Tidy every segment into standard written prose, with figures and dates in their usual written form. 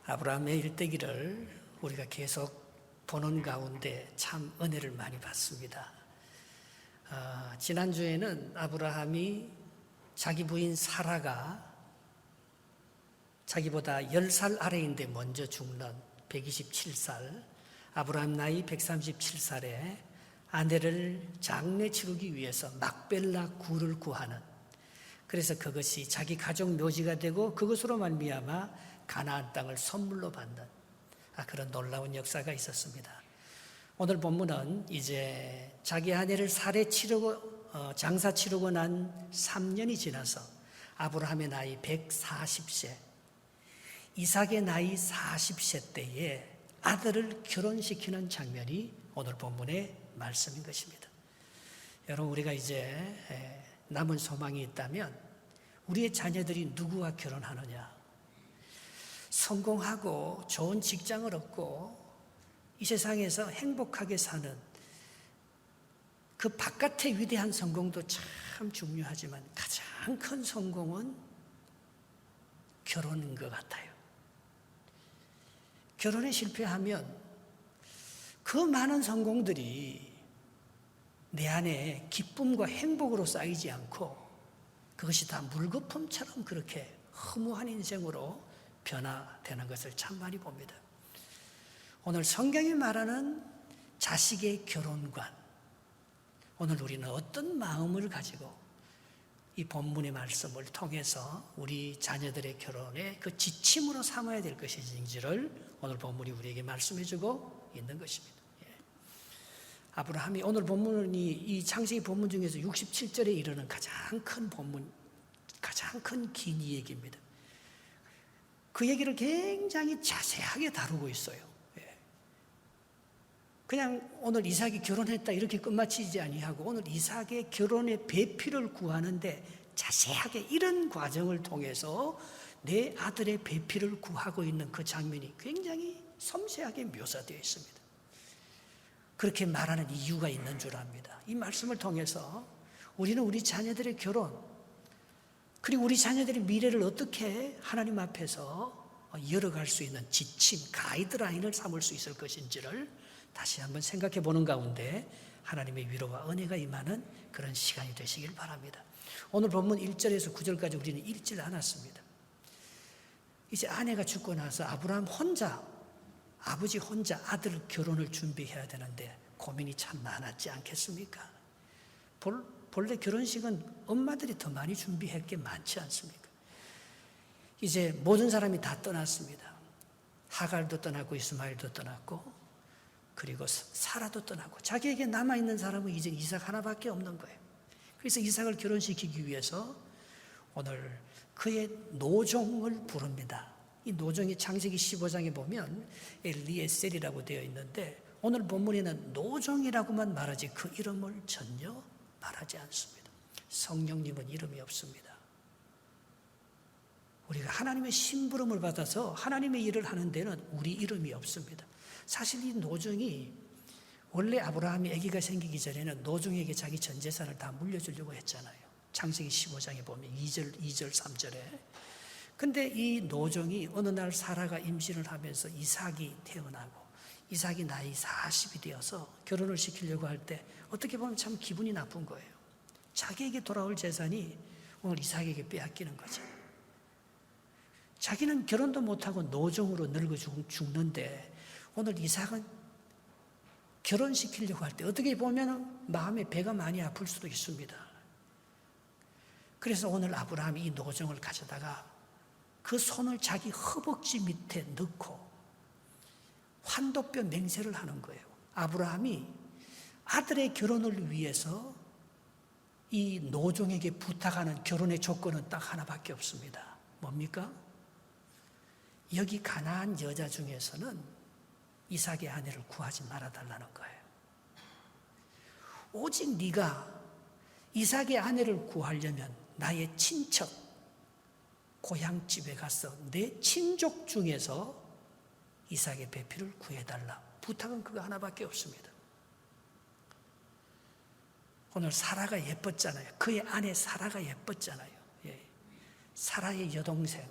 아브라함의 일대기를 우리가 계속 보는 가운데 참 은혜를 많이 받습니다. 지난주에는 아브라함이 자기 부인 사라가 자기보다 10살 아래인데 먼저 죽는 127살, 아브라함 나이 137살에 아내를 장례 치르기 위해서 막벨라 굴을 구하는, 그래서 그것이 자기 가족 묘지가 되고 그것으로 말미암아 가나안 땅을 선물로 받는 그런 놀라운 역사가 있었습니다. 오늘 본문은 이제 자기 아내를 장사 치르고 난 3년이 지나서 아브라함의 나이 140세, 이삭의 나이 40세 때에 아들을 결혼시키는 장면이 오늘 본문의 말씀인 것입니다. 여러분, 우리가 이제 남은 소망이 있다면 우리의 자녀들이 누구와 결혼하느냐, 성공하고 좋은 직장을 얻고 이 세상에서 행복하게 사는 그 바깥의 위대한 성공도 참 중요하지만 가장 큰 성공은 결혼인 것 같아요. 결혼에 실패하면 그 많은 성공들이 내 안에 기쁨과 행복으로 쌓이지 않고 그것이 다 물거품처럼 그렇게 허무한 인생으로 변화되는 것을 참 많이 봅니다. 오늘 성경이 말하는 자식의 결혼관, 오늘 우리는 어떤 마음을 가지고 이 본문의 말씀을 통해서 우리 자녀들의 결혼에 그 지침으로 삼아야 될 것인지를 오늘 본문이 우리에게 말씀해주고 있는 것입니다. 아브라함이 오늘 본문이 이 창세기 본문 중에서 67절에 이르는 가장 큰 본문, 가장 큰 긴 이야기입니다. 그 얘기를 굉장히 자세하게 다루고 있어요. 그냥 오늘 이삭이 결혼했다 이렇게 끝마치지 아니하고 오늘 이삭의 결혼의 배필을 구하는데 자세하게 이런 과정을 통해서 내 아들의 배필을 구하고 있는 그 장면이 굉장히 섬세하게 묘사되어 있습니다. 그렇게 말하는 이유가 있는 줄 압니다. 이 말씀을 통해서 우리는 우리 자녀들의 결혼, 그리고 우리 자녀들의 미래를 어떻게 하나님 앞에서 열어갈 수 있는 지침, 가이드라인을 삼을 수 있을 것인지를 다시 한번 생각해 보는 가운데 하나님의 위로와 은혜가 임하는 그런 시간이 되시길 바랍니다. 오늘 본문 1절에서 9절까지 우리는 읽질 않았습니다. 이제 아내가 죽고 나서 아브라함 혼자, 아버지 혼자 아들 결혼을 준비해야 되는데 고민이 참 많았지 않겠습니까? 본래 결혼식은 엄마들이 더 많이 준비할 게 많지 않습니까? 이제 모든 사람이 다 떠났습니다. 하갈도 떠났고 이스마엘도 떠났고 그리고 사라도 떠나고 자기에게 남아있는 사람은 이제 이삭 하나밖에 없는 거예요. 그래서 이삭을 결혼시키기 위해서 오늘 그의 노종을 부릅니다. 이 노종이 창세기 15장에 보면 엘리에셀이라고 되어 있는데 오늘 본문에는 노종이라고만 말하지 그 이름을 전혀 말하지 않습니다. 성령님은 이름이 없습니다. 우리가 하나님의 심부름을 받아서 하나님의 일을 하는 데는 우리 이름이 없습니다. 사실 이 노종이 원래 아브라함이 아기가 생기기 전에는 노종에게 자기 전 재산을 다 물려주려고 했잖아요. 창세기 15장에 보면 2절 3절에. 근데 이 노종이 어느 날 사라가 임신을 하면서 이삭이 태어나고 이삭이 나이 40이 되어서 결혼을 시키려고 할 때 어떻게 보면 참 기분이 나쁜 거예요. 자기에게 돌아올 재산이 오늘 이삭에게 빼앗기는 거죠. 자기는 결혼도 못하고 노종으로 늙어 죽는데 오늘 이삭은 결혼시키려고 할 때 어떻게 보면 마음에 배가 많이 아플 수도 있습니다. 그래서 오늘 아브라함이 이 노종을 가져다가 그 손을 자기 허벅지 밑에 넣고 환도뼈 맹세를 하는 거예요. 아브라함이 아들의 결혼을 위해서 이 노종에게 부탁하는 결혼의 조건은 딱 하나밖에 없습니다. 뭡니까? 여기 가나안 여자 중에서는 이삭의 아내를 구하지 말아달라는 거예요. 오직 네가 이삭의 아내를 구하려면 나의 친척, 고향집에 가서 내 친족 중에서 이삭의 배필을 구해달라. 부탁은 그거 하나밖에 없습니다. 오늘 사라가 예뻤잖아요. 그의 아내 사라가 예뻤잖아요. 사라의 여동생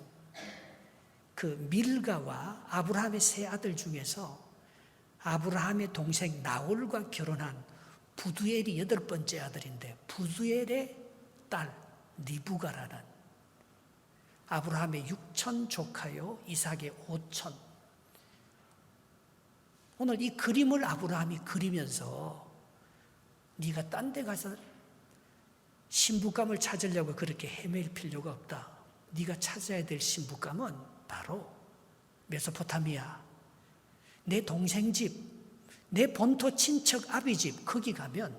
그 밀가와 아브라함의 세 아들 중에서 아브라함의 동생 나홀과 결혼한 부두엘이 8번째 아들인데 부두엘의 딸 리브가라는 아브라함의 6천 조카요 이삭의 5천. 오늘 이 그림을 아브라함이 그리면서 네가 딴 데 가서 신부감을 찾으려고 그렇게 헤맬 필요가 없다. 네가 찾아야 될 신부감은 바로 메소포타미아, 내 동생 집, 내 본토 친척 아비 집, 거기 가면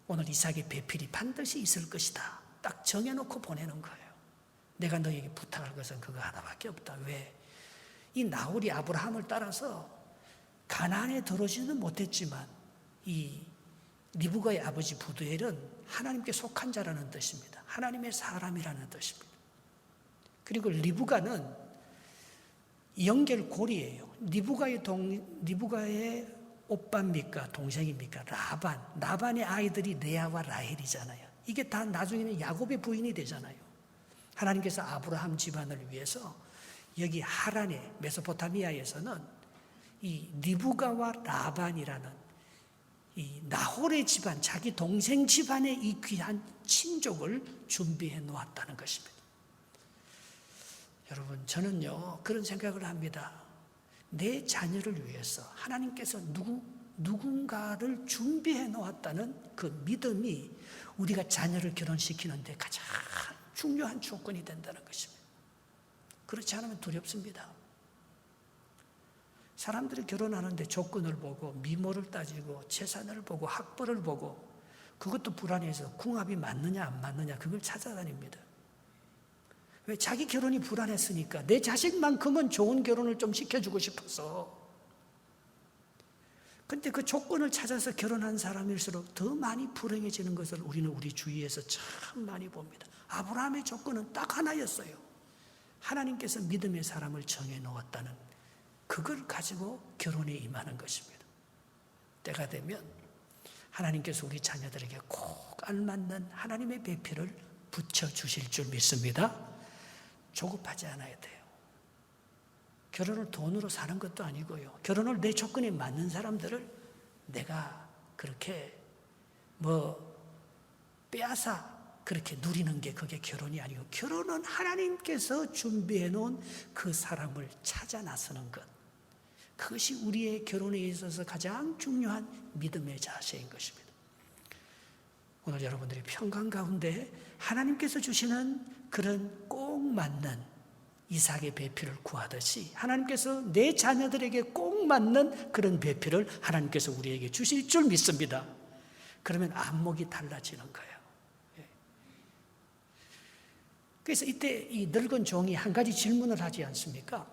오늘 이삭의 배필이 반드시 있을 것이다. 딱 정해놓고 보내는 거예요. 내가 너에게 부탁할 것은 그거 하나밖에 없다. 왜? 이 나홀이 아브라함을 따라서 가나안에 들어오지는 못했지만 이 리브가의 아버지 부두엘은 하나님께 속한 자라는 뜻입니다. 하나님의 사람이라는 뜻입니다. 그리고 리브가는 연결고리예요. 리브가의 오빠입니까? 동생입니까? 라반의 아이들이 레아와 라헬이잖아요. 이게 다 나중에는 야곱의 부인이 되잖아요. 하나님께서 아브라함 집안을 위해서 여기 하란의 메소포타미아에서는 이 리브가와 라반이라는 이 나홀의 집안, 자기 동생 집안의 이 귀한 친족을 준비해 놓았다는 것입니다. 여러분, 저는요 그런 생각을 합니다. 내 자녀를 위해서 하나님께서 누군가를 준비해 놓았다는 그 믿음이 우리가 자녀를 결혼시키는데 가장 중요한 조건이 된다는 것입니다. 그렇지 않으면 두렵습니다. 사람들이 결혼하는데 조건을 보고 미모를 따지고 재산을 보고 학벌을 보고 그것도 불안해서 궁합이 맞느냐 안 맞느냐 그걸 찾아다닙니다. 왜? 자기 결혼이 불안했으니까 내 자식만큼은 좋은 결혼을 좀 시켜주고 싶어서. 근데 그 조건을 찾아서 결혼한 사람일수록 더 많이 불행해지는 것을 우리는 우리 주위에서 참 많이 봅니다. 아브라함의 조건은 딱 하나였어요. 하나님께서 믿음의 사람을 정해 놓았다는 그걸 가지고 결혼에 임하는 것입니다. 때가 되면 하나님께서 우리 자녀들에게 꼭 알맞는 하나님의 배필을 붙여주실 줄 믿습니다. 조급하지 않아야 돼요. 결혼을 돈으로 사는 것도 아니고요. 결혼을 내 조건에 맞는 사람들을 내가 그렇게 빼앗아 그렇게 누리는 게 그게 결혼이 아니고 결혼은 하나님께서 준비해 놓은 그 사람을 찾아 나서는 것. 그것이 우리의 결혼에 있어서 가장 중요한 믿음의 자세인 것입니다. 오늘 여러분들이 평강 가운데 하나님께서 주시는 그런 꼭 맞는 이삭의 배필을 구하듯이 하나님께서 내 자녀들에게 꼭 맞는 그런 배필을 하나님께서 우리에게 주실 줄 믿습니다. 그러면 안목이 달라지는 거예요. 그래서 이때 이 늙은 종이 한 가지 질문을 하지 않습니까?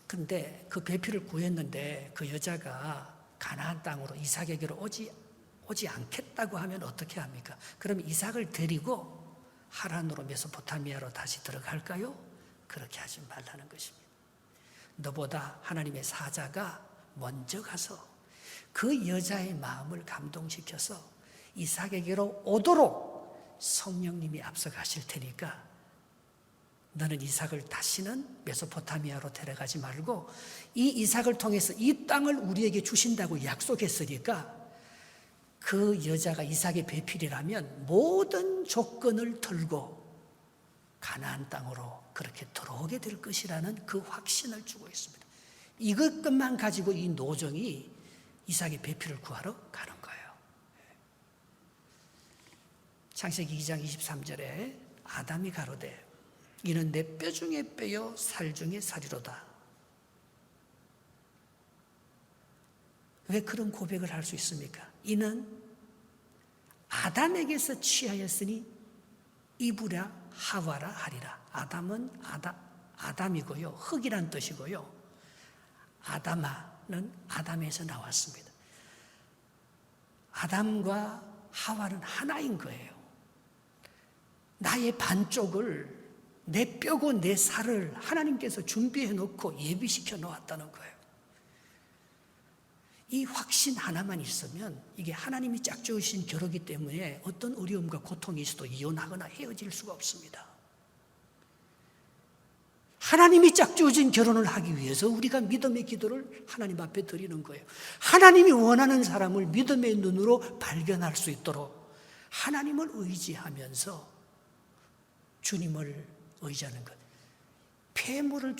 근데 그 배필을 구했는데 그 여자가 가나안 땅으로 이삭에게로 오지 않겠다고 하면 어떻게 합니까? 그럼 이삭을 데리고 하란으로 메소포타미아로 다시 들어갈까요? 그렇게 하지 말라는 것입니다. 너보다 하나님의 사자가 먼저 가서 그 여자의 마음을 감동시켜서 이삭에게로 오도록 성령님이 앞서 가실 테니까 너는 이삭을 다시는 메소포타미아로 데려가지 말고 이 이삭을 통해서 이 땅을 우리에게 주신다고 약속했으니까 그 여자가 이삭의 배필이라면 모든 조건을 들고 가나안 땅으로 그렇게 들어오게 될 것이라는 그 확신을 주고 있습니다. 이것만 가지고 이 노정이 이삭의 배필을 구하러 가는 거예요. 창세기 2장 23절에 아담이 가로되 이는 내 뼈 중에 뼈요 살 중에 살이로다. 왜 그런 고백을 할 수 있습니까? 이는 아담에게서 취하였으니 이브라 하와라 하리라. 아담은 아담이고요. 흙이란 뜻이고요. 아담아는 아담에서 나왔습니다. 아담과 하와는 하나인 거예요. 나의 반쪽을 내 뼈고 내 살을 하나님께서 준비해 놓고 예비시켜 놓았다는 거예요. 이 확신 하나만 있으면 이게 하나님이 짝지으신 결혼이기 때문에 어떤 어려움과 고통이 있어도 이혼하거나 헤어질 수가 없습니다. 하나님이 짝지어진 결혼을 하기 위해서 우리가 믿음의 기도를 하나님 앞에 드리는 거예요. 하나님이 원하는 사람을 믿음의 눈으로 발견할 수 있도록 하나님을 의지하면서 주님을 의지하는 것. 폐물을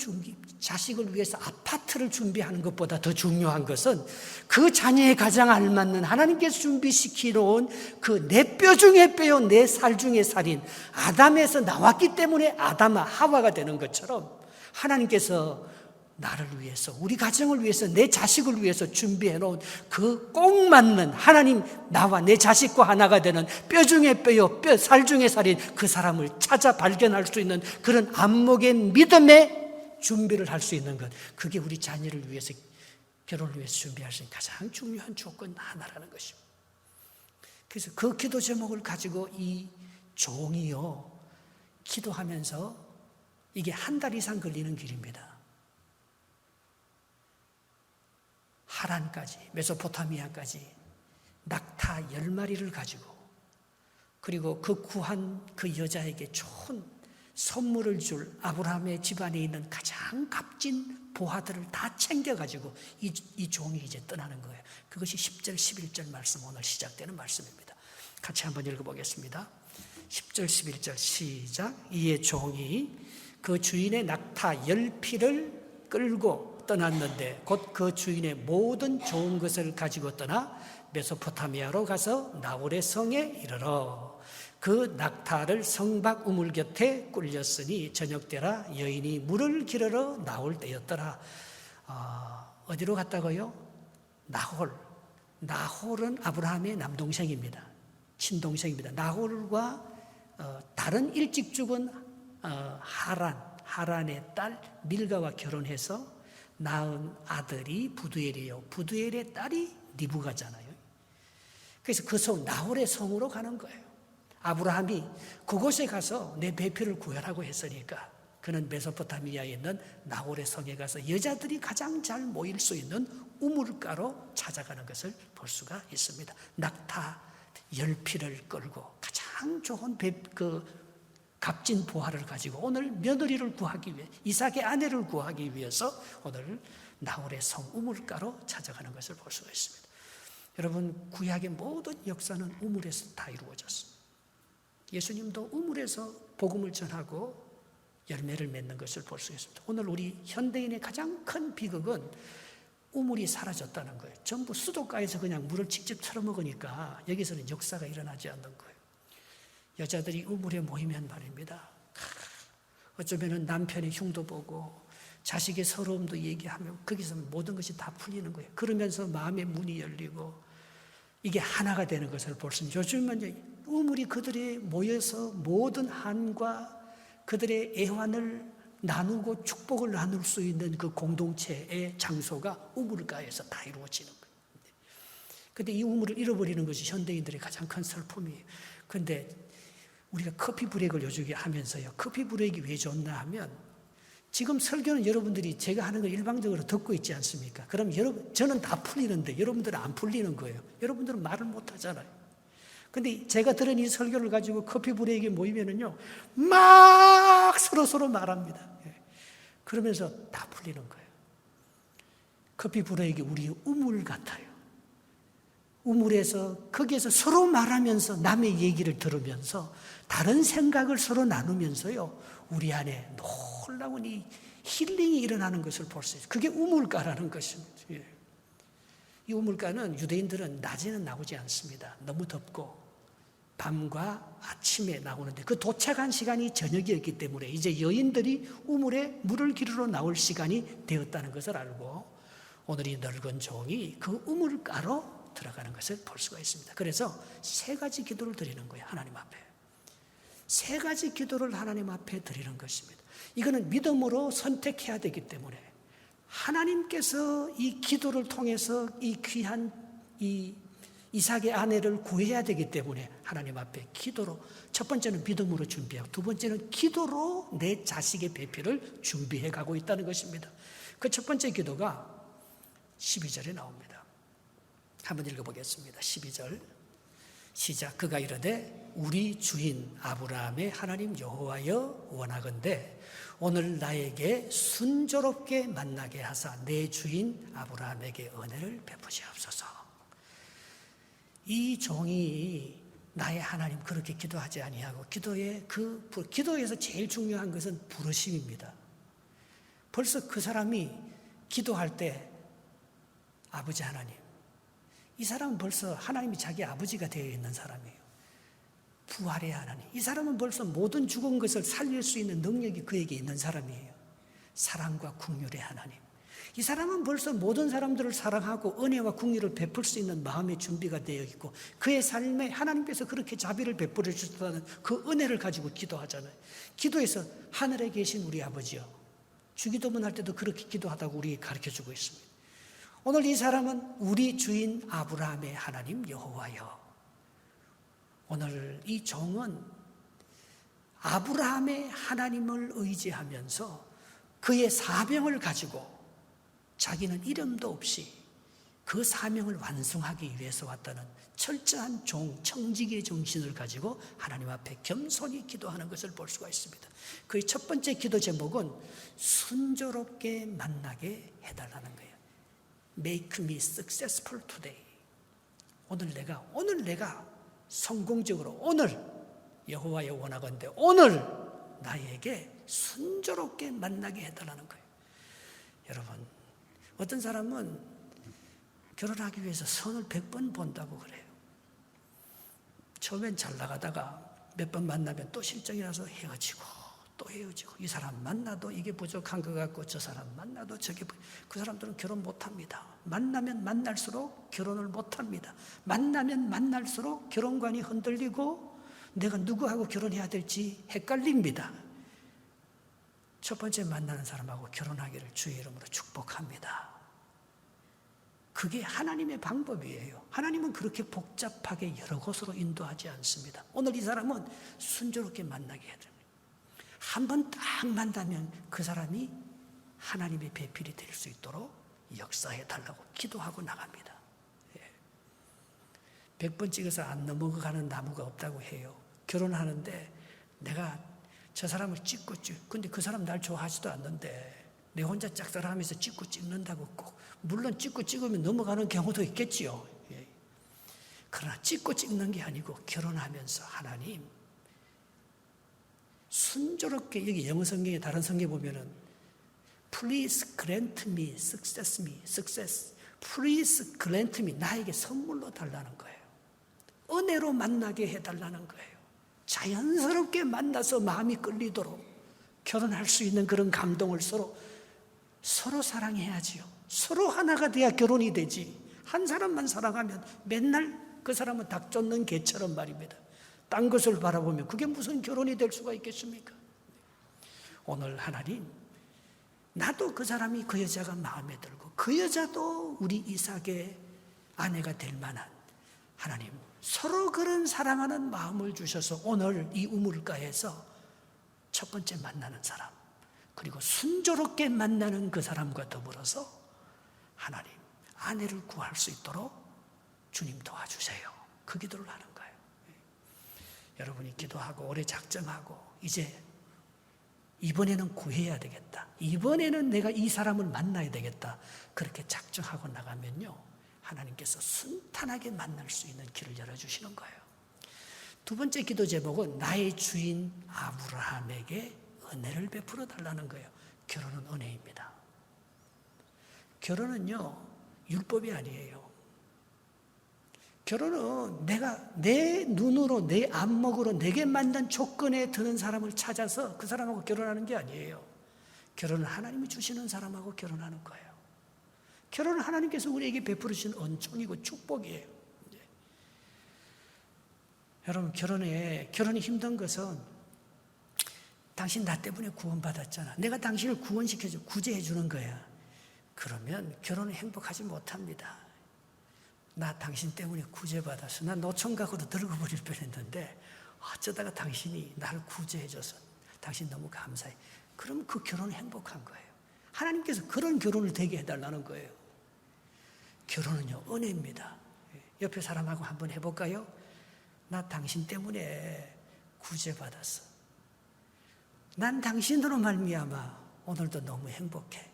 자식을 위해서 아파트를 준비하는 것보다 더 중요한 것은 그 자녀에 가장 알맞는 하나님께서 준비시켜 놓은 그 내 뼈 중에 뼈요 내 살 중에 살인 아담에서 나왔기 때문에 아담아 하와가 되는 것처럼 하나님께서 나를 위해서 우리 가정을 위해서 내 자식을 위해서 준비해 놓은 그 꼭 맞는 하나님 나와 내 자식과 하나가 되는 뼈 중에 뼈요 살 중에 살인 그 사람을 찾아 발견할 수 있는 그런 안목의 믿음의 준비를 할 수 있는 것, 그게 우리 자녀를 위해서 결혼을 위해서 준비할 수 있는 가장 중요한 조건 하나라는 것입니다. 그래서 그 기도 제목을 가지고 이 종이요 기도하면서 이게 한 달 이상 걸리는 길입니다. 하란까지 메소포타미아까지 낙타 10마리를 가지고 그리고 그 구한 그 여자에게 좋은 선물을 줄 아브라함의 집안에 있는 가장 값진 보화들을 다 챙겨가지고 이 종이 이제 떠나는 거예요. 그것이 10절 11절 말씀 오늘 시작되는 말씀입니다. 같이 한번 읽어보겠습니다. 10절 11절 시작. 이에 종이 그 주인의 낙타 10피를 끌고 떠났는데 곧 그 주인의 모든 좋은 것을 가지고 떠나 메소포타미아로 가서 나홀의 성에 이르러 그 낙타를 성박 우물 곁에 꿀렸으니 저녁때라 여인이 물을 기르러 나올 때였더라. 어디로 갔다고요? 나홀은 아브라함의 남동생입니다. 친동생입니다. 나홀과 다른 일찍 죽은 하란의 딸 밀가와 결혼해서 낳은 아들이 부두엘이에요. 부두엘의 딸이 리브가잖아요. 그래서 그 성 나홀의 성으로 가는 거예요. 아브라함이 그곳에 가서 내 배필을 구하라고 했으니까 그는 메소포타미아에 있는 나홀의 성에 가서 여자들이 가장 잘 모일 수 있는 우물가로 찾아가는 것을 볼 수가 있습니다. 낙타 10피를 끌고 가장 좋은 값진 보화를 가지고 오늘 며느리를 구하기 위해 이삭의 아내를 구하기 위해서 오늘 나홀의 성 우물가로 찾아가는 것을 볼 수가 있습니다. 여러분, 구약의 모든 역사는 우물에서 다 이루어졌습니다. 예수님도 우물에서 복음을 전하고 열매를 맺는 것을 볼 수 있습니다. 오늘 우리 현대인의 가장 큰 비극은 우물이 사라졌다는 거예요. 전부 수도가에서 그냥 물을 직접 틀어먹으니까 여기서는 역사가 일어나지 않는 거예요. 여자들이 우물에 모이면 말입니다. 어쩌면 남편의 흉도 보고 자식의 서러움도 얘기하며 거기서 모든 것이 다 풀리는 거예요. 그러면서 마음의 문이 열리고 이게 하나가 되는 것을 볼 수 있습니다. 요즘은 우물이 그들이 모여서 모든 한과 그들의 애환을 나누고 축복을 나눌 수 있는 그 공동체의 장소가 우물가에서 다 이루어지는 거예요. 그런데 이 우물을 잃어버리는 것이 현대인들의 가장 큰 슬픔이에요. 그런데 우리가 커피 브레이크를 요즘에 하면서요. 커피 브레이크가 왜 좋나 하면 지금 설교는 여러분들이 제가 하는 걸 일방적으로 듣고 있지 않습니까? 그럼 저는 다 풀리는데 여러분들은 안 풀리는 거예요. 여러분들은 말을 못 하잖아요. 근데 제가 들은 이 설교를 가지고 커피 브레이크에 모이면은요, 막 서로 말합니다. 그러면서 다 풀리는 거예요. 커피 브레이크 우리 우물 같아요. 우물에서 거기에서 서로 말하면서 남의 얘기를 들으면서 다른 생각을 서로 나누면서요, 우리 안에 놀라운 이 힐링이 일어나는 것을 볼 수 있어요. 그게 우물가라는 것입니다. 이 우물가는 유대인들은 낮에는 나오지 않습니다. 너무 덥고 밤과 아침에 나오는데 그 도착한 시간이 저녁이었기 때문에 이제 여인들이 우물에 물을 기르러 나올 시간이 되었다는 것을 알고 오늘 이 늙은 종이 그 우물가로 들어가는 것을 볼 수가 있습니다. 그래서 세 가지 기도를 드리는 거예요. 하나님 앞에. 세 가지 기도를 하나님 앞에 드리는 것입니다. 이거는 믿음으로 선택해야 되기 때문에 하나님께서 이 기도를 통해서 이 귀한 이 이삭의 아내를 구해야 되기 때문에 하나님 앞에 기도로, 첫 번째는 믿음으로 준비하고 두 번째는 기도로 내 자식의 배필을 준비해 가고 있다는 것입니다. 그 첫 번째 기도가 12절에 나옵니다. 한번 읽어보겠습니다. 12절 시작. 그가 이르되 우리 주인 아브라함의 하나님 여호와여 원하건대 오늘 나에게 순조롭게 만나게 하사 내 주인 아브라함에게 은혜를 베푸시옵소서. 이 종이 나의 하나님 그렇게 기도하지 아니하고 기도에서 제일 중요한 것은 부르심입니다. 벌써 그 사람이 기도할 때 아버지 하나님, 이 사람은 벌써 하나님이 자기 아버지가 되어 있는 사람이에요. 부활의 하나님, 이 사람은 벌써 모든 죽은 것을 살릴 수 있는 능력이 그에게 있는 사람이에요. 사랑과 긍휼의 하나님, 이 사람은 벌써 모든 사람들을 사랑하고 은혜와 긍휼을 베풀 수 있는 마음의 준비가 되어 있고 그의 삶에 하나님께서 그렇게 자비를 베풀어 주셨다는 그 은혜를 가지고 기도하잖아요. 기도에서 하늘에 계신 우리 아버지요, 주기도문 할 때도 그렇게 기도하다고 우리에게 가르쳐주고 있습니다. 오늘 이 사람은 우리 주인 아브라함의 하나님 여호와여. 오늘 이 종은 아브라함의 하나님을 의지하면서 그의 사명을 가지고 자기는 이름도 없이 그 사명을 완성하기 위해서 왔다는 철저한 청지기의 정신을 가지고 하나님 앞에 겸손히 기도하는 것을 볼 수가 있습니다. 그의 첫 번째 기도 제목은 순조롭게 만나게 해달라는 거예요. Make me successful today. 오늘 내가 성공적으로 오늘 여호와여 원하건대 오늘 나에게 순조롭게 만나게 해달라는 거예요. 여러분, 어떤 사람은 결혼하기 위해서 선을 100번 본다고 그래요. 처음엔 잘 나가다가 몇 번 만나면 또 실정이 나서 헤어지고 또 헤어지고, 이 사람 만나도 이게 부족한 것 같고 저 사람 만나도 그 사람들은 결혼 못합니다. 만나면 만날수록 결혼을 못합니다. 만나면 만날수록 결혼관이 흔들리고 내가 누구하고 결혼해야 될지 헷갈립니다. 첫 번째 만나는 사람하고 결혼하기를 주의 이름으로 축복합니다. 그게 하나님의 방법이에요. 하나님은 그렇게 복잡하게 여러 곳으로 인도하지 않습니다. 오늘 이 사람은 순조롭게 만나게 해야 됩니다. 한 번 딱 만나면 그 사람이 하나님의 배필이 될 수 있도록 역사해 달라고 기도하고 나갑니다. 100번 찍어서 안 넘어가는 나무가 없다고 해요. 결혼하는데 내가 저 사람을 찍고 근데 그 사람 날 좋아하지도 않는데 내 혼자 짝사랑하면서 찍는다고 꼭, 물론 찍으면 넘어가는 경우도 있겠지요. 그러나 찍는 게 아니고 결혼하면서 하나님 순조롭게, 여기 영어 성경에 다른 성경에 보면은 Please grant me success. Please grant me, 나에게 선물로 달라는 거예요. 은혜로 만나게 해달라는 거예요. 자연스럽게 만나서 마음이 끌리도록 결혼할 수 있는 그런 감동을 서로 사랑해야지요. 서로 하나가 돼야 결혼이 되지. 한 사람만 사랑하면 맨날 그 사람은 닭 쫓는 개처럼 말입니다. 딴 것을 바라보면 그게 무슨 결혼이 될 수가 있겠습니까? 오늘 하나님, 나도 그 사람이, 그 여자가 마음에 들고 그 여자도 우리 이삭의 아내가 될 만한, 하나님 서로 그런 사랑하는 마음을 주셔서 오늘 이 우물가에서 첫 번째 만나는 사람, 그리고 순조롭게 만나는 그 사람과 더불어서 하나님 아내를 구할 수 있도록 주님 도와주세요. 그 기도를 하는 거예요. 여러분이 기도하고 오래 작정하고 이제 이번에는 구해야 되겠다, 이번에는 내가 이 사람을 만나야 되겠다, 그렇게 작정하고 나가면요 하나님께서 순탄하게 만날 수 있는 길을 열어주시는 거예요. 두 번째 기도 제목은 나의 주인 아브라함에게 은혜를 베풀어 달라는 거예요. 결혼은 은혜입니다. 결혼은요 율법이 아니에요. 결혼은 내가 내 눈으로 내 안목으로 내게 맞는 조건에 드는 사람을 찾아서 그 사람하고 결혼하는 게 아니에요. 결혼은 하나님이 주시는 사람하고 결혼하는 거예요. 결혼은 하나님께서 우리에게 베풀으신 은총이고 축복이에요. 여러분, 결혼이 힘든 것은 당신 나 때문에 구원받았잖아, 내가 당신을 구원시켜줘, 구제해 주는 거야. 그러면 결혼은 행복하지 못합니다. 나 당신 때문에 구제받았어, 나 노총각으로 늙어버릴 뻔했는데 어쩌다가 당신이 나를 구제해줘서 당신 너무 감사해. 그럼 그 결혼은 행복한 거예요. 하나님께서 그런 결혼을 되게 해달라는 거예요. 결혼은요 은혜입니다. 옆에 사람하고 한번 해볼까요? 나 당신 때문에 구제받았어. 난 당신으로 말미암아 오늘도 너무 행복해.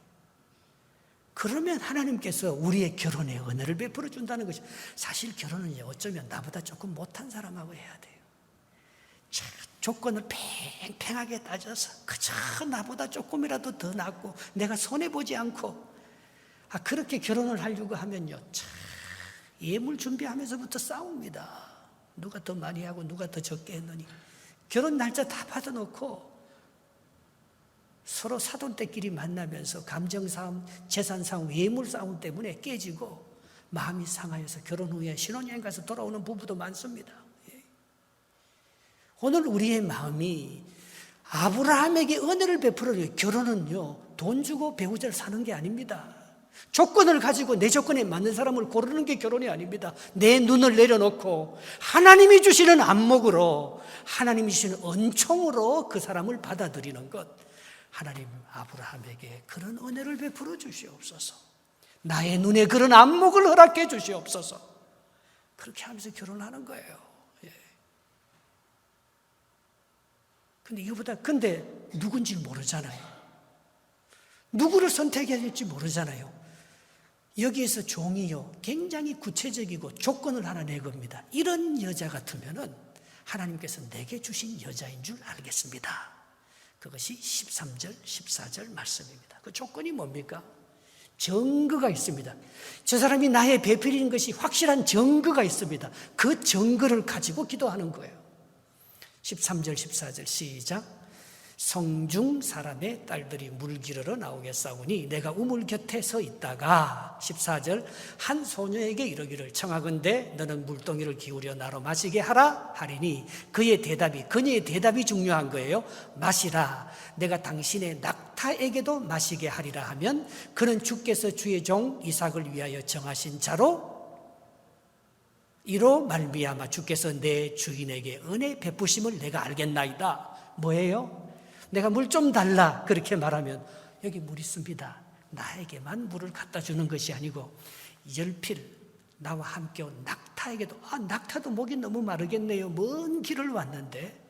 그러면 하나님께서 우리의 결혼에 은혜를 베풀어 준다는 것이, 사실 결혼은 어쩌면 나보다 조금 못한 사람하고 해야 돼요. 조건을 팽팽하게 따져서 그저 나보다 조금이라도 더 낫고 내가 손해보지 않고 그렇게 결혼을 하려고 하면요, 예물 준비하면서부터 싸웁니다. 누가 더 많이 하고 누가 더 적게 했느니. 결혼 날짜 다 받아놓고 서로 사돈들끼리 만나면서 감정 싸움, 재산 싸움, 예물 싸움 때문에 깨지고 마음이 상하여서 결혼 후에 신혼여행 가서 돌아오는 부부도 많습니다. 오늘 우리의 마음이 아브라함에게 은혜를 베풀어요. 결혼은요, 돈 주고 배우자를 사는 게 아닙니다. 조건을 가지고 내 조건에 맞는 사람을 고르는 게 결혼이 아닙니다. 내 눈을 내려놓고 하나님이 주시는 안목으로, 하나님이 주시는 은총으로 그 사람을 받아들이는 것. 하나님, 아브라함에게 그런 은혜를 베풀어 주시옵소서. 나의 눈에 그런 안목을 허락해 주시옵소서. 그렇게 하면서 결혼하는 거예요. 근데 누군지 모르잖아요. 누구를 선택해야 될지 모르잖아요. 여기에서 종이요, 굉장히 구체적이고 조건을 하나 내겁니다. 이런 여자 같으면은 하나님께서 내게 주신 여자인 줄 알겠습니다. 그것이 13절, 14절 말씀입니다. 그 조건이 뭡니까? 증거가 있습니다. 저 사람이 나의 배필인 것이 확실한 증거가 있습니다. 그 증거를 가지고 기도하는 거예요. 13절, 14절 시작. 성중 사람의 딸들이 물 기르러 나오겠사오니 내가 우물 곁에 서 있다가 14절 한 소녀에게 이르기를 청하건대 너는 물동이를 기울여 나로 마시게 하라 하리니 그녀의 대답이 중요한 거예요. 마시라. 내가 당신의 낙타에게도 마시게 하리라 하면 그는 주께서 주의 종 이삭을 위하여 정하신 자로 이로 말미암아 주께서 내 주인에게 은혜 베푸심을 내가 알겠나이다. 뭐예요? 내가 물 좀 달라 그렇게 말하면 여기 물 있습니다. 나에게만 물을 갖다 주는 것이 아니고 열필 나와 함께 온 낙타에게도, 낙타도 목이 너무 마르겠네요. 먼 길을 왔는데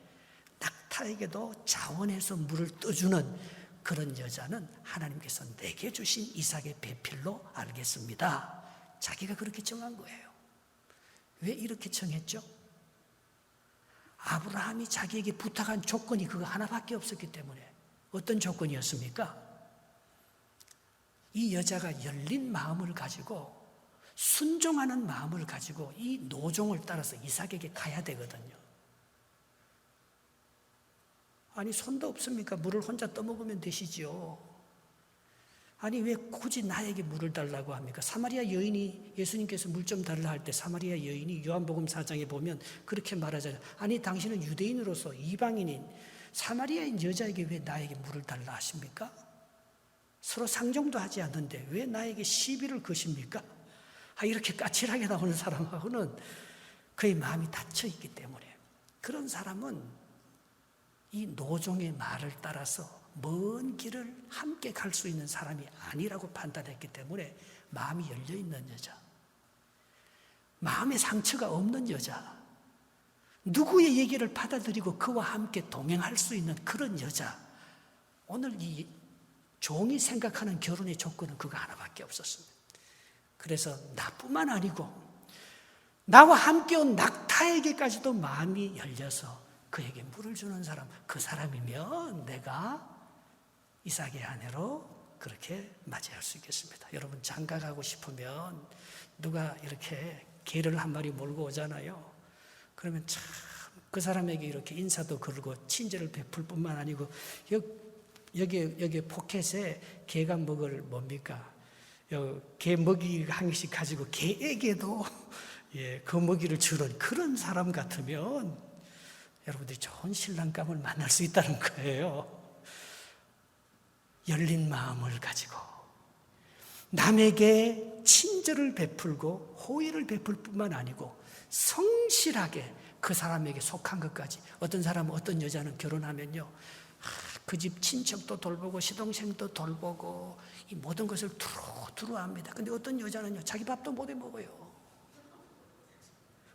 낙타에게도 자원해서 물을 떠주는 그런 여자는 하나님께서 내게 주신 이삭의 배필로 알겠습니다. 자기가 그렇게 정한 거예요. 왜 이렇게 정했죠? 아브라함이 자기에게 부탁한 조건이 그거 하나밖에 없었기 때문에. 어떤 조건이었습니까? 이 여자가 열린 마음을 가지고 순종하는 마음을 가지고 이 노종을 따라서 이삭에게 가야 되거든요. 아니 손도 없습니까? 물을 혼자 떠먹으면 되시죠. 아니 왜 굳이 나에게 물을 달라고 합니까? 사마리아 여인이 예수님께서 물 좀 달라 할 때 사마리아 여인이 요한복음 4장에 보면 그렇게 말하잖아요. 아니 당신은 유대인으로서 이방인인 사마리아인 여자에게 왜 나에게 물을 달라 하십니까? 서로 상종도 하지 않는데 왜 나에게 시비를 거십니까? 이렇게 까칠하게 나오는 사람하고는 그의 마음이 닫혀 있기 때문에, 그런 사람은 이 노종의 말을 따라서 먼 길을 함께 갈 수 있는 사람이 아니라고 판단했기 때문에 마음이 열려있는 여자, 마음에 상처가 없는 여자, 누구의 얘기를 받아들이고 그와 함께 동행할 수 있는 그런 여자. 오늘 이 종이 생각하는 결혼의 조건은 그거 하나밖에 없었습니다. 그래서 나뿐만 아니고 나와 함께 온 낙타에게까지도 마음이 열려서 그에게 물을 주는 사람, 그 사람이면 내가 이삭의 아내로 그렇게 맞이할 수 있겠습니다. 여러분 장가가고 싶으면 누가 이렇게 개를 한 마리 몰고 오잖아요. 그러면 참 그 사람에게 이렇게 인사도 걸고 친절을 베풀 뿐만 아니고 여기 포켓에 개가 먹을 뭡니까? 개 먹이 한 개씩 가지고 개에게도 그 먹이를 주는 그런 사람 같으면 여러분들이 좋은 신랑감을 만날 수 있다는 거예요. 열린 마음을 가지고 남에게 친절을 베풀고 호의를 베풀 뿐만 아니고 성실하게 그 사람에게 속한 것까지. 어떤 사람은, 어떤 여자는 결혼하면요, 그 집 친척도 돌보고 시동생도 돌보고 이 모든 것을 두루 합니다. 근데 어떤 여자는요, 자기 밥도 못 해 먹어요.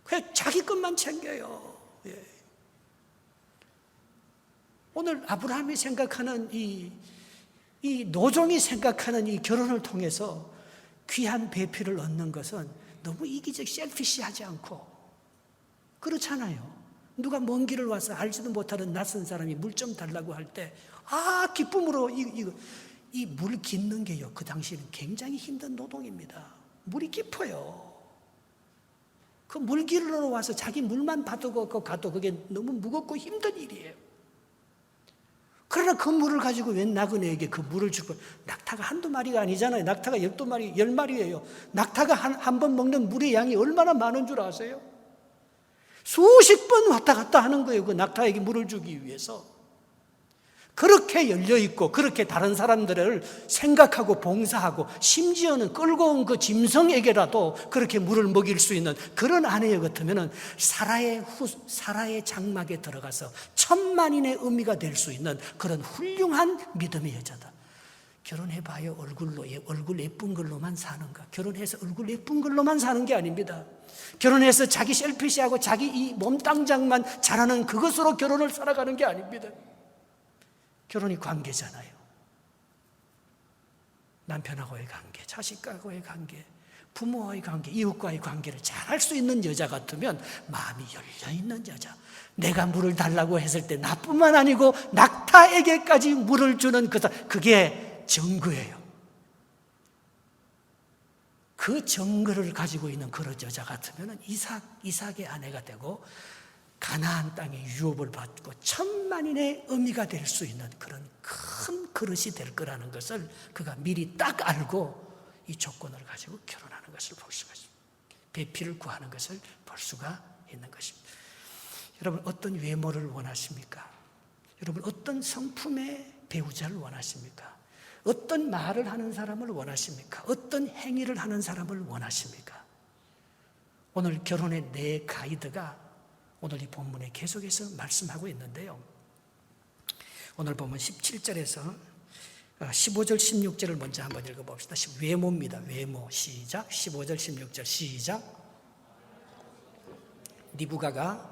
그냥 자기 것만 챙겨요. 예. 오늘 아브라함이 생각하는 이 노종이 생각하는 이 결혼을 통해서 귀한 배필을 얻는 것은 너무 이기적 셀피시하지 않고 그렇잖아요. 누가 먼 길을 와서 알지도 못하는 낯선 사람이 물 좀 달라고 할 때 기쁨으로 이 물 깃는 게요, 그 당시에는 굉장히 힘든 노동입니다. 물이 깊어요. 그 물길로 와서 자기 물만 받고 가도 그게 너무 무겁고 힘든 일이에요. 그러나 그 물을 가지고 웬 나그네에게 그 물을 주고, 낙타가 한두 마리가 아니잖아요. 낙타가 12마리, 10마리예요. 낙타가 한 번 먹는 물의 양이 얼마나 많은 줄 아세요? 수십 번 왔다 갔다 하는 거예요. 그 낙타에게 물을 주기 위해서. 그렇게 열려있고 그렇게 다른 사람들을 생각하고 봉사하고 심지어는 끌고 온 그 짐승에게라도 그렇게 물을 먹일 수 있는 그런 아내 같으면 사라의 장막에 들어가서 천만인의 의미가 될 수 있는 그런 훌륭한 믿음의 여자다. 결혼해봐요. 얼굴 예쁜 걸로만 사는가? 결혼해서 얼굴 예쁜 걸로만 사는 게 아닙니다. 결혼해서 자기 셀피시하고 자기 이 몸땅장만 잘하는 그것으로 결혼을 살아가는 게 아닙니다. 결혼이 관계잖아요. 남편하고의 관계, 자식과의 관계, 부모와의 관계, 이웃과의 관계를 잘 할 수 있는 여자 같으면 마음이 열려있는 여자. 내가 물을 달라고 했을 때 나뿐만 아니고 낙타에게까지 물을 주는 그게 정거예요. 그 정거를 가지고 있는 그런 여자 같으면 이삭의 아내가 되고 가나안 땅의 유업을 받고 천만인의 의미가 될 수 있는 그런 큰 그릇이 될 거라는 것을 그가 미리 딱 알고 이 조건을 가지고 결혼하는 것을 볼 수가 있습니다. 배필을 구하는 것을 볼 수가 있는 것입니다. 여러분, 어떤 외모를 원하십니까? 여러분, 어떤 성품의 배우자를 원하십니까? 어떤 말을 하는 사람을 원하십니까? 어떤 행위를 하는 사람을 원하십니까? 오늘 결혼의 네 가이드가 오늘 이 본문에 계속해서 말씀하고 있는데요. 오늘 보면 17절에서 15절, 16절을 먼저 한번 읽어봅시다. 외모입니다. 외모. 시작. 15절, 16절 시작. 리브가가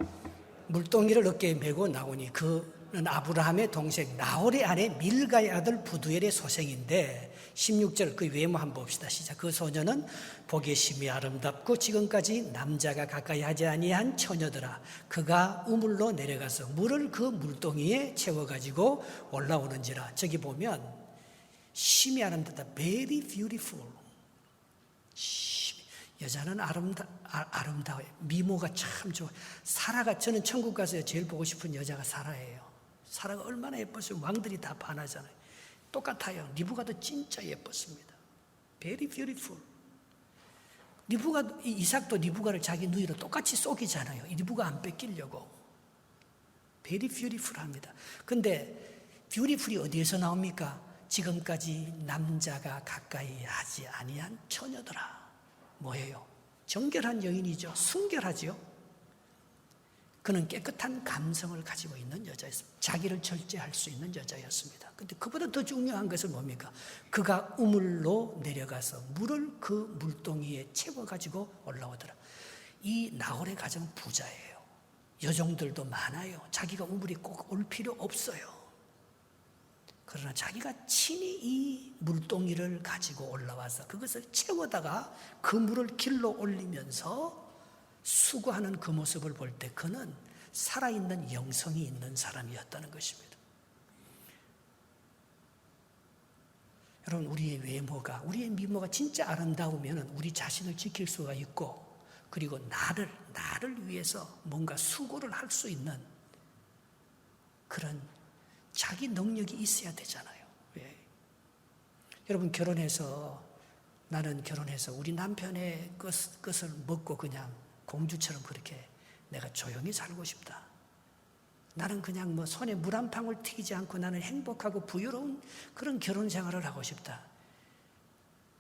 물동이를 어깨에 메고 나오니 그는 아브라함의 동생 나홀의 아내 밀가의 아들 부두엘의 소생인데, 16절 그 외모 한번 봅시다. 시작. 그 소녀는 보기에 심히 아름답고 지금까지 남자가 가까이 하지 아니한 처녀더라. 그가 우물로 내려가서 물을 그 물동이에 채워가지고 올라오는지라. 저기 보면 심히 아름답다. Very beautiful. 여자는 아름다워요. 미모가 참 좋아요. 사라가, 저는 천국 가서 제일 보고 싶은 여자가 사라예요. 사라가 얼마나 예뻤어요. 왕들이 다 반하잖아요. 똑같아요. 리브가도 진짜 예뻤습니다. Very beautiful. 이삭도 리브가를 자기 누이로 똑같이 속이잖아요. 리브가 안 뺏기려고. Very beautiful 합니다. 근데 beautiful이 어디에서 나옵니까? 지금까지 남자가 가까이 하지 아니한 처녀더라. 뭐예요? 정결한 여인이죠. 순결하죠. 그는 깨끗한 감성을 가지고 있는 여자였습니다. 자기를 절제할 수 있는 여자였습니다. 그런데 그보다 더 중요한 것은 뭡니까? 그가 우물로 내려가서 물을 그 물동이에 채워가지고 올라오더라. 이 나홀의 가정은 부자예요. 여종들도 많아요. 자기가 우물이 꼭 올 필요 없어요. 그러나 자기가 친히 이 물동이를 가지고 올라와서 그것을 채워다가 그 물을 길로 올리면서 수고하는 그 모습을 볼 때 그는 살아있는 영성이 있는 사람이었다는 것입니다. 여러분, 우리의 미모가 진짜 아름다우면 우리 자신을 지킬 수가 있고, 그리고 나를 위해서 뭔가 수고를 할 수 있는 그런 자기 능력이 있어야 되잖아요. 왜? 여러분, 나는 결혼해서 우리 남편의 것을 먹고 그냥 공주처럼 그렇게 내가 조용히 살고 싶다. 나는 그냥 손에 물 한 방울 튀기지 않고 나는 행복하고 부유로운 그런 결혼 생활을 하고 싶다.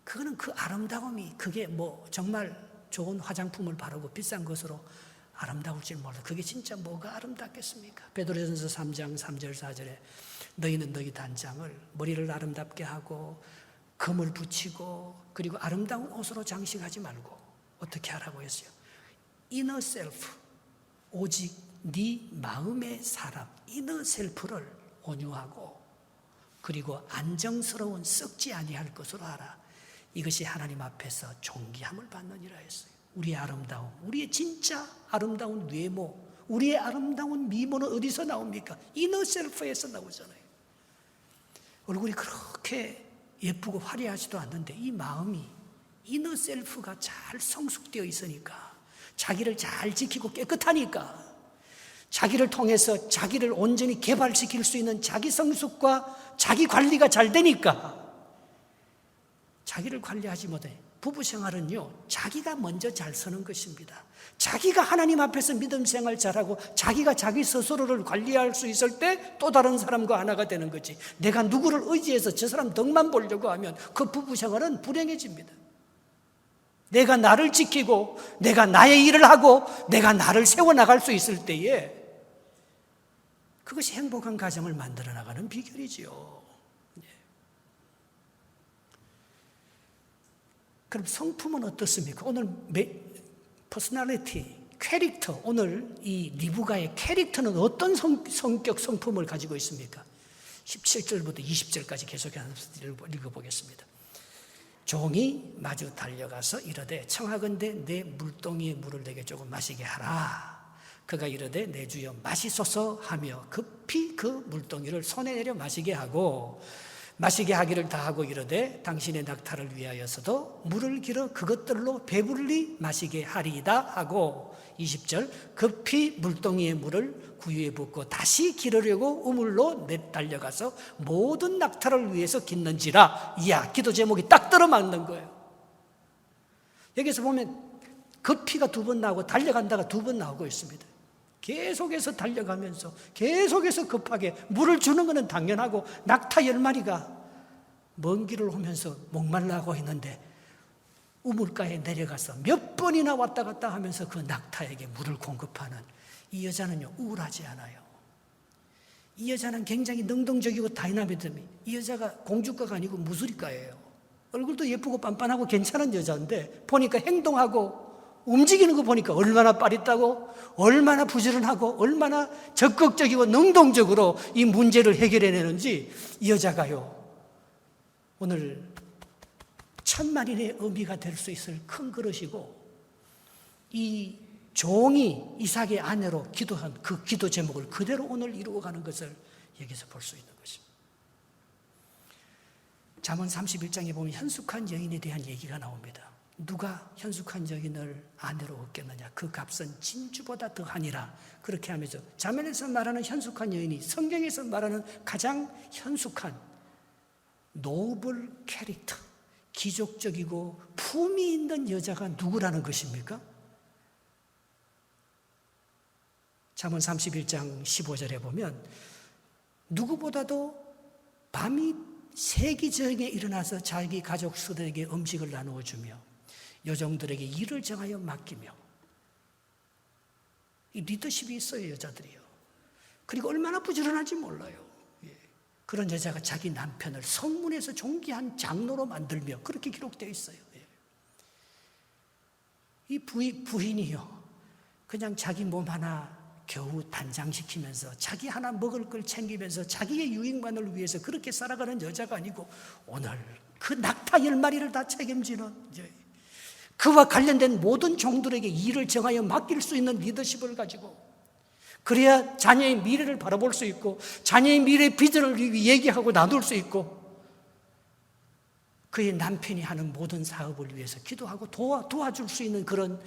그거는 그 아름다움이, 그게 정말 좋은 화장품을 바르고 비싼 것으로 아름다울 줄 몰라. 그게 진짜 뭐가 아름답겠습니까? 베드로전서 3장 3절 4절에 너희는 너희 단장을 머리를 아름답게 하고 금을 붙이고 그리고 아름다운 옷으로 장식하지 말고 어떻게 하라고 했어요? 이너 셀프, 오직 네 마음의 사람, 이너 셀프를 온유하고 그리고 안정스러운 썩지 아니할 것으로 알아. 이것이 하나님 앞에서 존귀함을 받느니라 했어요. 우리의 아름다움, 우리의 진짜 아름다운 외모, 우리의 아름다운 미모는 어디서 나옵니까? 이너 셀프에서 나오잖아요. 얼굴이 그렇게 예쁘고 화려하지도 않는데 이 마음이 이너 셀프가 잘 성숙되어 있으니까, 자기를 잘 지키고 깨끗하니까, 자기를 통해서 자기를 온전히 개발시킬 수 있는 자기 성숙과 자기 관리가 잘 되니까, 자기를 관리하지 못해. 부부 생활은요, 자기가 먼저 잘 서는 것입니다. 자기가 하나님 앞에서 믿음 생활 잘하고 자기가 자기 스스로를 관리할 수 있을 때 또 다른 사람과 하나가 되는 거지. 내가 누구를 의지해서 저 사람 덕만 보려고 하면 그 부부 생활은 불행해집니다. 내가 나를 지키고 내가 나의 일을 하고 내가 나를 세워나갈 수 있을 때에 그것이 행복한 가정을 만들어 나가는 비결이지요. 그럼 성품은 어떻습니까? 오늘 퍼스널리티, 캐릭터, 오늘 이 리브가의 캐릭터는 어떤 성격, 성품을 가지고 있습니까? 17절부터 20절까지 계속해서 읽어보겠습니다. 종이 마주 달려가서 이르되 청하건대 내 물동이의 물을 내게 조금 마시게 하라. 그가 이르되 내 주여 마시소서 하며 급히 그 물동이를 손에 내려 마시게 하고 마시게 하기를 다하고 이르되 당신의 낙타를 위하여서도 물을 길어 그것들로 배불리 마시게 하리이다 하고 20절 급히 물동이의 물을 구유에 붓고 다시 기르려고 우물로 내달려가서 모든 낙타를 위해서 깃는지라. 이야, 기도 제목이 딱 들어맞는 거예요. 여기서 보면 급히가 2번 나오고 달려간다가 2번 나오고 있습니다. 계속해서 달려가면서 계속해서 급하게 물을 주는 것은 당연하고 낙타 10마리가 먼 길을 오면서 목말라하고 있는데 우물가에 내려가서 몇 번이나 왔다 갔다 하면서 그 낙타에게 물을 공급하는 이 여자는요, 우울하지 않아요. 이 여자는 굉장히 능동적이고 다이나미즘이, 이 여자가 공주가가 아니고 무수리가예요. 얼굴도 예쁘고 빤빤하고 괜찮은 여자인데 보니까 행동하고 움직이는 거 보니까 얼마나 빠릿하고 얼마나 부지런하고 얼마나 적극적이고 능동적으로 이 문제를 해결해내는지 이 여자가요, 오늘 천만인의 의미가 될 수 있을 큰 그릇이고, 이 종이 이삭의 아내로 기도한 그 기도 제목을 그대로 오늘 이루어가는 것을 여기서 볼 수 있는 것입니다. 잠언 31장에 보면 현숙한 여인에 대한 얘기가 나옵니다. 누가 현숙한 여인을 아내로 얻겠느냐? 그 값은 진주보다 더하니라. 그렇게 하면서 잠언에서 말하는 현숙한 여인이 성경에서 말하는 가장 현숙한 노블 캐릭터, 기족적이고 품이 있는 여자가 누구라는 것입니까? 잠언 31장 15절에 보면 누구보다도 밤이 새기 전에 일어나서 자기 가족들에게 음식을 나누어 주며 여종들에게 일을 정하여 맡기며, 이 리더십이 있어요, 여자들이요. 그리고 얼마나 부지런한지 몰라요. 그런 여자가 자기 남편을 성문에서 존귀한 장로로 만들며, 그렇게 기록되어 있어요. 이 부인이요, 그냥 자기 몸 하나 겨우 단장시키면서 자기 하나 먹을 걸 챙기면서 자기의 유익만을 위해서 그렇게 살아가는 여자가 아니고 오늘 그 낙타 10마리를 다 책임지는, 그와 관련된 모든 종들에게 일을 정하여 맡길 수 있는 리더십을 가지고, 그래야 자녀의 미래를 바라볼 수 있고 자녀의 미래의 비전을 얘기하고 나눌 수 있고, 그의 남편이 하는 모든 사업을 위해서 기도하고 도와줄 수 있는 그런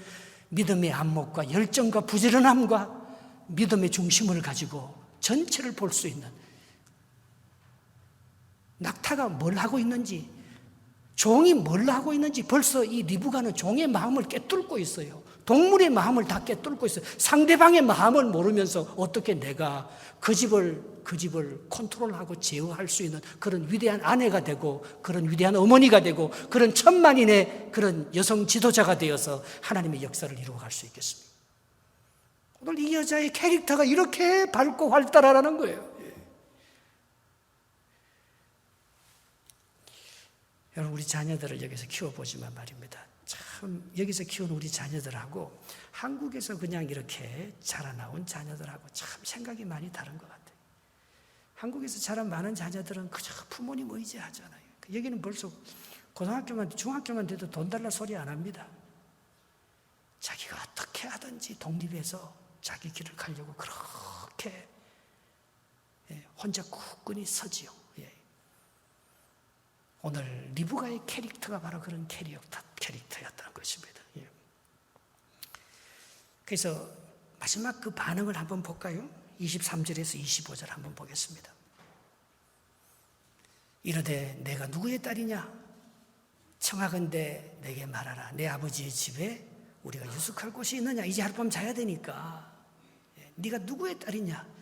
믿음의 안목과 열정과 부지런함과 믿음의 중심을 가지고 전체를 볼 수 있는, 낙타가 뭘 하고 있는지, 종이 뭘 하고 있는지 벌써 이 리브가는 종의 마음을 꿰뚫고 있어요. 동물의 마음을 다 꿰뚫고 있어요. 상대방의 마음을 모르면서 어떻게 내가 그 집을 컨트롤하고 제어할 수 있는 그런 위대한 아내가 되고 그런 위대한 어머니가 되고 그런 천만인의 그런 여성 지도자가 되어서 하나님의 역사를 이루어갈 수 있겠습니까? 오늘 이 여자의 캐릭터가 이렇게 밝고 활달하라는 거예요. 여러분, 우리 자녀들을 여기서 키워보지만 말입니다. 참 참 여기서 키운 우리 자녀들하고 한국에서 그냥 이렇게 자라나온 자녀들하고 참 생각이 많이 다른 것 같아요. 한국에서 자란 많은 자녀들은 그저 부모님 의지하잖아요. 여기는 벌써 고등학교만, 중학교만 돼도 돈 달라 소리 안 합니다. 자기가 어떻게 하든지 독립해서 자기 길을 가려고 그렇게 혼자 굳건히 서지요. 오늘 리브가의 캐릭터가 바로 그런 캐릭터였다는 것입니다. 그래서 마지막 그 반응을 한번 볼까요? 23절에서 25절 한번 보겠습니다. 이르되 내가 누구의 딸이냐? 청하건대 내게 말하라. 내 아버지의 집에 우리가 유숙할 곳이 있느냐? 이제 하룻밤 자야 되니까. 네가 누구의 딸이냐?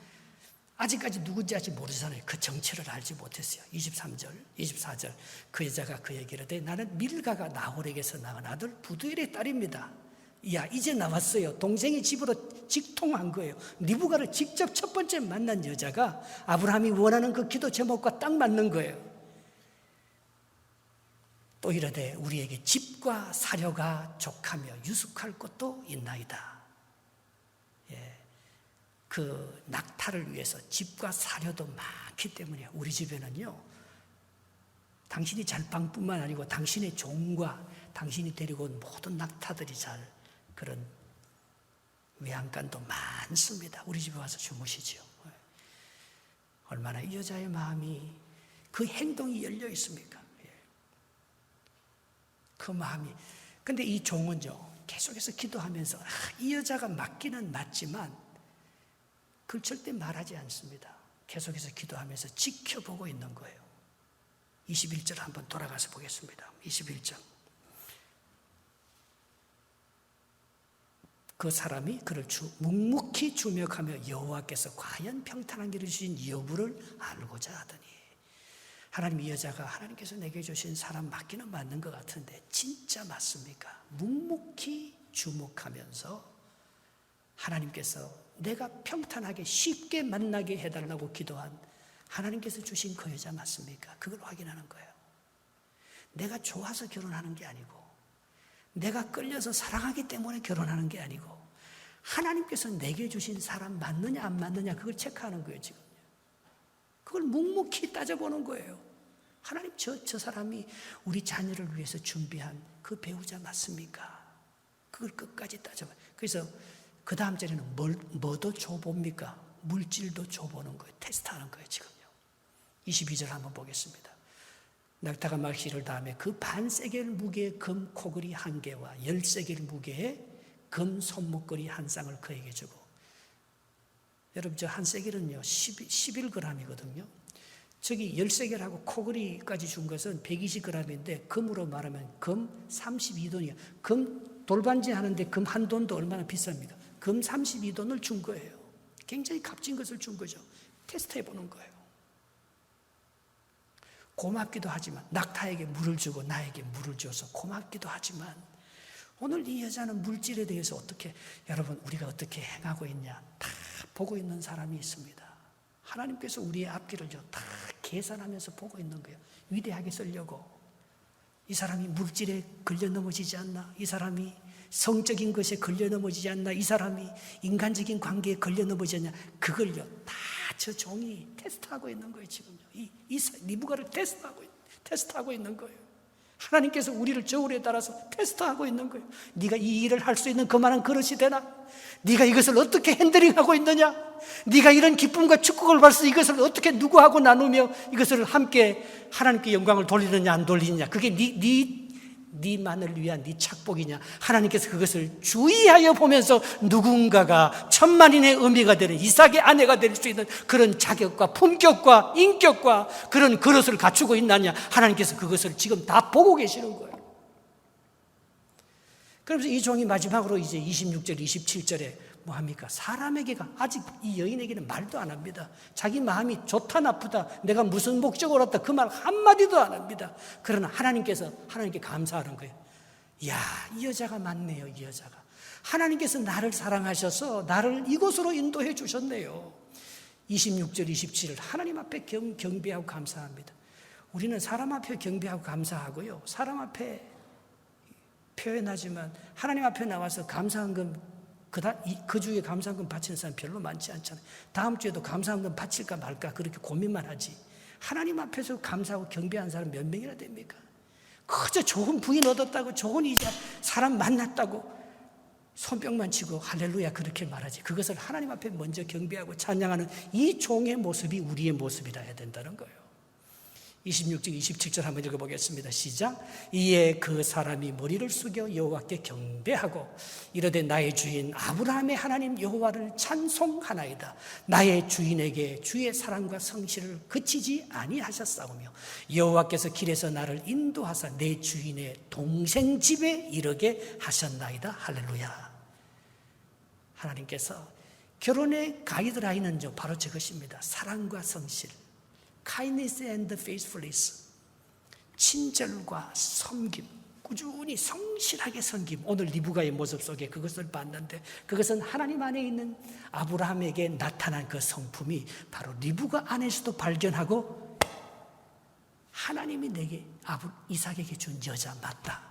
아직까지 누군지 아직 모르잖아요. 그 정체를 알지 못했어요. 23절, 24절 그 여자가 그에게 이르되 나는 밀가가 나홀에게서 낳은 아들 부두엘의 딸입니다. 야, 이제 나왔어요. 동생이 집으로 직통한 거예요. 리브가를 직접 첫 번째 만난 여자가 아브라함이 원하는 그 기도 제목과 딱 맞는 거예요. 또 이르되 우리에게 집과 사료가 족하며 유숙할 곳도 있나이다. 그 낙타를 위해서 집과 사료도 많기 때문에 우리 집에는요, 당신이 잘방뿐만 아니고 당신의 종과 당신이 데리고 온 모든 낙타들이 잘 그런 외양간도 많습니다. 우리 집에 와서 주무시죠. 얼마나 이 여자의 마음이, 그 행동이 열려 있습니까? 그 마음이. 근데 이 종은요, 계속해서 기도하면서 이 여자가 맞기는 맞지만 그걸 절대 말하지 않습니다. 계속해서 기도하면서 지켜보고 있는 거예요. 21절 한번 돌아가서 보겠습니다. 21절. 그 사람이 그를 묵묵히 주목하며 여호와께서 과연 평탄한 길을 주신 여부를 알고자 하더니, 하나님, 이 여자가 하나님께서 내게 주신 사람 맞기는 맞는 것 같은데 진짜 맞습니까? 묵묵히 주목하면서 하나님께서 내가 평탄하게 쉽게 만나게 해달라고 기도한 하나님께서 주신 그 여자 맞습니까? 그걸 확인하는 거예요. 내가 좋아서 결혼하는 게 아니고, 내가 끌려서 사랑하기 때문에 결혼하는 게 아니고, 하나님께서 내게 주신 사람 맞느냐 안 맞느냐 그걸 체크하는 거예요. 지금 그걸 묵묵히 따져보는 거예요. 하나님, 저 사람이 우리 자녀를 위해서 준비한 그 배우자 맞습니까? 그걸 끝까지 따져봐요. 그래서 그 다음 절에는 뭐도 줘봅니까? 물질도 줘보는 거예요. 테스트하는 거예요. 지금요. 22절 한번 보겠습니다. 낙타가 말씨를 다음에 그 반세겔 무게의 금 코걸이 1개와 10세겔 무게의 금 손목걸이 1쌍을 그에게 주고, 여러분 저 1세겔은요 11g이거든요. 저기 10세겔하고 코걸이까지 준 것은 120g인데 금으로 말하면 금 32돈이에요. 금 돌반지 하는데 금 한 돈도 얼마나 비쌉니까? 금 32돈을 준 거예요. 굉장히 값진 것을 준 거죠. 테스트해 보는 거예요. 고맙기도 하지만, 낙타에게 물을 주고 나에게 물을 줘서 고맙기도 하지만, 오늘 이 여자는 물질에 대해서 어떻게, 여러분 우리가 어떻게 행하고 있냐 다 보고 있는 사람이 있습니다. 하나님께서 우리의 앞길을 다 계산하면서 보고 있는 거예요. 위대하게 쓰려고. 이 사람이 물질에 걸려 넘어지지 않나? 이 사람이 성적인 것에 걸려 넘어지지 않나? 이 사람이 인간적인 관계에 걸려 넘어지지 않냐? 그걸요 다 저 종이 테스트하고 있는 거예요. 지금요. 이 리브가를 테스트하고 있는 거예요. 하나님께서 우리를 저울에 따라서 테스트하고 있는 거예요. 네가 이 일을 할 수 있는 그만한 그릇이 되나? 네가 이것을 어떻게 핸들링하고 있느냐? 네가 이런 기쁨과 축복을 받아서 이것을 어떻게 누구하고 나누며 이것을 함께 하나님께 영광을 돌리느냐 안 돌리느냐? 그게 네만을 위한 네 착복이냐? 하나님께서 그것을 주의하여 보면서 누군가가 천만인의 의미가 되는 이삭의 아내가 될 수 있는 그런 자격과 품격과 인격과 그런 그릇을 갖추고 있느냐? 하나님께서 그것을 지금 다 보고 계시는 거예요. 그러면서 이 종이 마지막으로 이제 26절, 27절에 뭐 합니까? 사람에게가, 아직 이 여인에게는 말도 안 합니다. 자기 마음이 좋다 나쁘다, 내가 무슨 목적으로 왔다 그 말 한마디도 안 합니다. 그러나 하나님께 감사하는 거예요. 이야, 이 여자가 맞네요. 이 여자가 하나님께서 나를 사랑하셔서 나를 이곳으로 인도해 주셨네요. 26절 27절 하나님 앞에 경배하고 감사합니다. 우리는 사람 앞에 경배하고 감사하고요, 사람 앞에 표현하지만 하나님 앞에 나와서 감사헌금 그 주에 감사헌금 바치는 사람 별로 많지 않잖아요. 다음 주에도 감사헌금 바칠까 말까 그렇게 고민만 하지. 하나님 앞에서 감사하고 경배하는 사람 몇 명이나 됩니까? 그저 좋은 부인 얻었다고, 좋은 이자 사람 만났다고 손뼉만 치고 할렐루야 그렇게 말하지. 그것을 하나님 앞에 먼저 경배하고 찬양하는 이 종의 모습이 우리의 모습이라 해야 된다는 거예요. 26절 27절 한번 읽어보겠습니다. 시작. 이에 그 사람이 머리를 숙여 여호와께 경배하고 이르되 나의 주인 아브라함의 하나님 여호와를 찬송하나이다. 나의 주인에게 주의 사랑과 성실을 그치지 아니하셨사오며 여호와께서 길에서 나를 인도하사 내 주인의 동생 집에 이르게 하셨나이다. 할렐루야. 하나님께서 결혼의 가이드라인은 바로 저것입니다. 사랑과 성실, kindness and faithfulness, 친절과 섬김, 꾸준히 성실하게 섬김. 오늘 리브가의 모습 속에 그것을 봤는데 그것은 하나님 안에 있는 아브라함에게 나타난 그 성품이 바로 리브가 안에서도 발견하고 하나님이 내게 이삭에게 준 여자 맞다.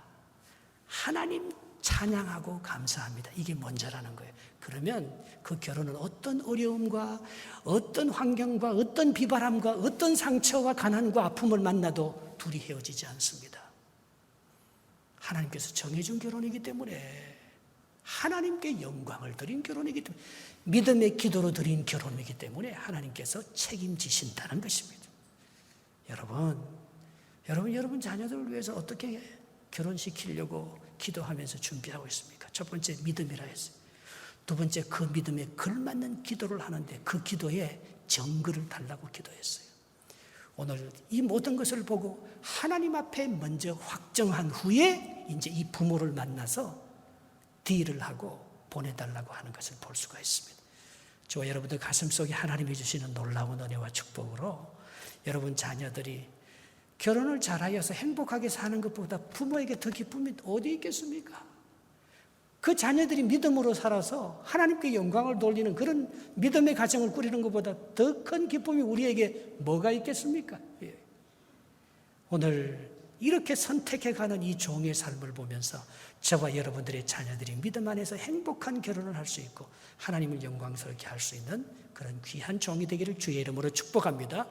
하나님 찬양하고 감사합니다. 이게 먼저라는 거예요. 그러면 그 결혼은 어떤 어려움과 어떤 환경과 어떤 비바람과 어떤 상처와 가난과 아픔을 만나도 둘이 헤어지지 않습니다. 하나님께서 정해준 결혼이기 때문에, 하나님께 영광을 드린 결혼이기 때문에, 믿음의 기도로 드린 결혼이기 때문에 하나님께서 책임지신다는 것입니다. 여러분 자녀들을 위해서 어떻게 결혼시키려고 기도하면서 준비하고 있습니까? 첫 번째 믿음이라 했어요. 두 번째 그 믿음에 걸맞는 기도를 하는데 그 기도에 정글을 달라고 기도했어요. 오늘 이 모든 것을 보고 하나님 앞에 먼저 확정한 후에 이제 이 부모를 만나서 딜을 하고 보내달라고 하는 것을 볼 수가 있습니다. 저와 여러분들 가슴속에 하나님이 주시는 놀라운 은혜와 축복으로 여러분 자녀들이 결혼을 잘하여서 행복하게 사는 것보다 부모에게 더 기쁨이 어디 있겠습니까? 그 자녀들이 믿음으로 살아서 하나님께 영광을 돌리는 그런 믿음의 가정을 꾸리는 것보다 더 큰 기쁨이 우리에게 뭐가 있겠습니까? 예. 오늘 이렇게 선택해가는 이 종의 삶을 보면서 저와 여러분들의 자녀들이 믿음 안에서 행복한 결혼을 할 수 있고 하나님을 영광스럽게 할 수 있는 그런 귀한 종이 되기를 주의 이름으로 축복합니다.